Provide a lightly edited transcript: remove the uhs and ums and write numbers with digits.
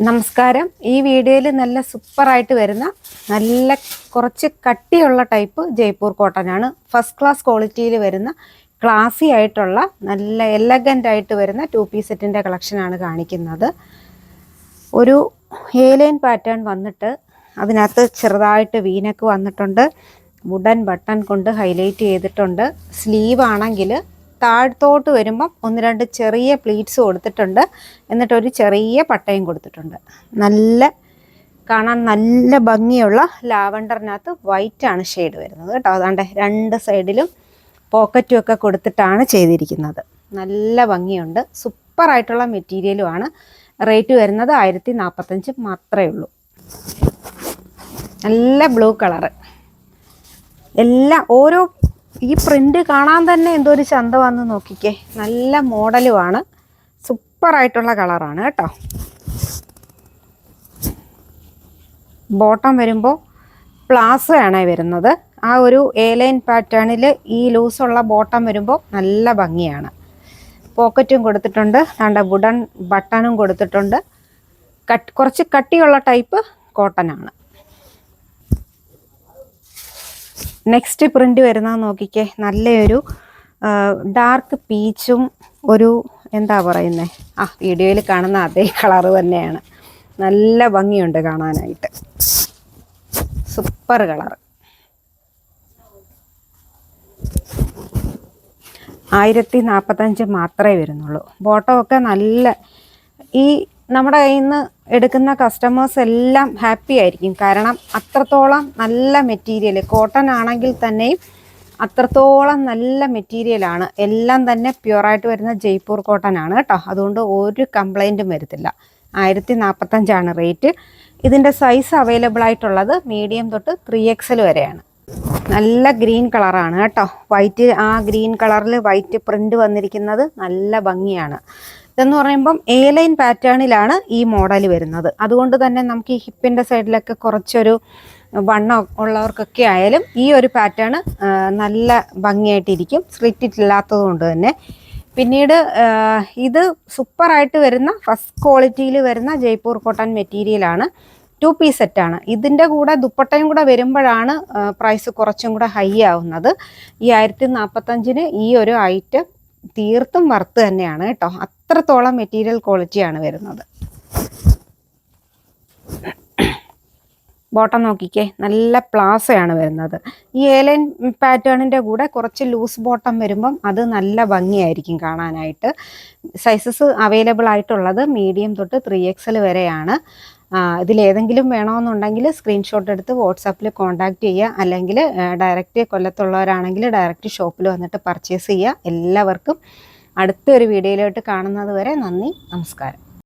നമസ്കാരം. ഈ വീഡിയോയിൽ നല്ല സൂപ്പറായിട്ട് വരുന്ന നല്ല കുറച്ച് കട്ടിയുള്ള ടൈപ്പ് ജയ്പൂർ കോട്ടൺ ആണ്. ഫസ്റ്റ് ക്ലാസ് ക്വാളിറ്റിയിൽ വരുന്ന ക്ലാസി ആയിട്ടുള്ള നല്ല എലഗൻ്റ് ആയിട്ട് വരുന്ന 2 പീസ് സെറ്റിൻ്റെ കളക്ഷനാണ് കാണിക്കുന്നത്. ഒരു ഏലൈൻ പാറ്റേൺ വന്നിട്ട് അതിനകത്ത് ചെറുതായിട്ട് വീനക്ക് വന്നിട്ടുണ്ട്. വുഡൻ ബട്ടൺ കൊണ്ട് ഹൈലൈറ്റ് ചെയ്തിട്ടുണ്ട്. സ്ലീവ് ആണെങ്കിൽ താഴത്തോട്ട് വരുമ്പം 1-2 ചെറിയ പ്ലീറ്റ്സ് കൊടുത്തിട്ടുണ്ട്. എന്നിട്ടൊരു ചെറിയ പട്ടയും കൊടുത്തിട്ടുണ്ട്. കാണാൻ നല്ല ഭംഗിയുള്ള ലാവണ്ടറിനകത്ത് വൈറ്റാണ് ഷെയ്ഡ് വരുന്നത് കേട്ടോ. അതാണ്ട് 2 സൈഡിലും പോക്കറ്റും ഒക്കെ കൊടുത്തിട്ടാണ് ചെയ്തിരിക്കുന്നത്. നല്ല ഭംഗിയുണ്ട്. സൂപ്പറായിട്ടുള്ള മെറ്റീരിയലുമാണ്. റേറ്റ് വരുന്നത് 1045 മാത്രമേ ഉള്ളൂ. നല്ല ബ്ലൂ കളറ്. എല്ലാം ഓരോ ഈ പ്രിൻ്റ് കാണാൻ തന്നെ എന്തോ ഒരു ചന്തമാണെന്ന് നോക്കിക്കേ. നല്ല മോഡലുമാണ്. സൂപ്പറായിട്ടുള്ള കളറാണ് കേട്ടോ. ബോട്ടം വരുമ്പോൾ പ്ലാസോയാണ് വരുന്നത്. ആ ഒരു എലൈൻ പാറ്റേണിൽ ഈ ലൂസുള്ള ബോട്ടം വരുമ്പോൾ നല്ല ഭംഗിയാണ്. പോക്കറ്റും കൊടുത്തിട്ടുണ്ട്. രണ്ട് വുഡൻ ബട്ടണും കൊടുത്തിട്ടുണ്ട്. കുറച്ച് കട്ടിയുള്ള ടൈപ്പ് കോട്ടൺ ആണ്. നെക്സ്റ്റ് പ്രിൻ്റ് വരുന്നത് നോക്കിക്കേ. നല്ലൊരു ഡാർക്ക് പീച്ചും ഒരു എന്താ പറയുന്നത്, വീഡിയോയിൽ കാണുന്ന അതേ കളറ് തന്നെയാണ്. നല്ല ഭംഗിയുണ്ട് കാണാനായിട്ട്. Super colour. 1045 മാത്രമേ വരുന്നുള്ളൂ. ബോട്ടമൊക്കെ നല്ല ഈ നമ്മുടെ കയ്യിൽ നിന്ന് എടുക്കുന്ന കസ്റ്റമേഴ്സ് എല്ലാം ഹാപ്പി ആയിരിക്കും. കാരണം അത്രത്തോളം നല്ല മെറ്റീരിയൽ, കോട്ടൺ ആണെങ്കിൽ തന്നെയും അത്രത്തോളം നല്ല മെറ്റീരിയലാണ്. എല്ലാം തന്നെ പ്യുവറായിട്ട് വരുന്ന ജയ്പൂർ കോട്ടൺ ആണ് കേട്ടോ. അതുകൊണ്ട് ഒരു കംപ്ലൈൻറ്റും വരത്തില്ല. 1045 റേറ്റ്. ഇതിൻ്റെ സൈസ് അവൈലബിൾ ആയിട്ടുള്ളത് മീഡിയം തൊട്ട് 3XL വരെയാണ്. നല്ല ഗ്രീൻ കളറാണ് കേട്ടോ. വൈറ്റ്, ആ ഗ്രീൻ കളറിൽ വൈറ്റ് പ്രിൻ്റ് വന്നിരിക്കുന്നത് നല്ല ഭംഗിയാണ്. ഇതെന്ന് പറയുമ്പം എലൈൻ പാറ്റേണിലാണ് ഈ മോഡൽ വരുന്നത്. അതുകൊണ്ട് തന്നെ നമുക്ക് ഈ ഹിപ്പിൻ്റെ സൈഡിലൊക്കെ കുറച്ചൊരു വണ്ണം ഉള്ളവർക്കൊക്കെ ആയാലും ഈ ഒരു പാറ്റേൺ നല്ല ഭംഗിയായിട്ടിരിക്കും, സ്ലിറ്റ് ഇല്ലാത്തത് കൊണ്ട് തന്നെ. പിന്നീട് ഇത് സൂപ്പറായിട്ട് വരുന്ന ഫസ്റ്റ് ക്വാളിറ്റിയിൽ വരുന്ന ജയ്പൂർ കോട്ടൺ മെറ്റീരിയലാണ്. 2 പീസ് സെറ്റാണ്. ഇതിൻ്റെ കൂടെ ദുപ്പട്ടയും കൂടെ വരുമ്പോഴാണ് പ്രൈസ് കുറച്ചും കൂടെ ഹൈ ആവുന്നത്. ഈ 1045 ഈ ഒരു ഐറ്റം തീർത്തും വർത്ത് തന്നെയാണ് കേട്ടോ. അത്രത്തോളം മെറ്റീരിയൽ ക്വാളിറ്റിയാണ് വരുന്നത്. ബോട്ടം നോക്കിക്കേ. നല്ല പ്ലാസയാണ് വരുന്നത്. ഈ എലൈൻ പാറ്റേണിൻ്റെ കൂടെ കുറച്ച് ലൂസ് ബോട്ടം വരുമ്പം അത് നല്ല ഭംഗിയായിരിക്കും കാണാനായിട്ട്. സൈസസ് അവൈലബിൾ ആയിട്ടുള്ളത് മീഡിയം തൊട്ട് 3XL വരെയാണ്. ഇതിലേതെങ്കിലും വേണമെന്നുണ്ടെങ്കിൽ സ്ക്രീൻഷോട്ട് എടുത്ത് വാട്സാപ്പിൽ കോൺടാക്റ്റ് ചെയ്യുക. അല്ലെങ്കിൽ ഡയറക്റ്റ് കൊല്ലത്തുള്ളവരാണെങ്കിൽ ഡയറക്റ്റ് ഷോപ്പിൽ വന്നിട്ട് പർച്ചേസ് ചെയ്യുക. എല്ലാവർക്കും അടുത്തൊരു വീഡിയോയിലോട്ട് കാണുന്നത് വരെ നന്ദി, നമസ്കാരം.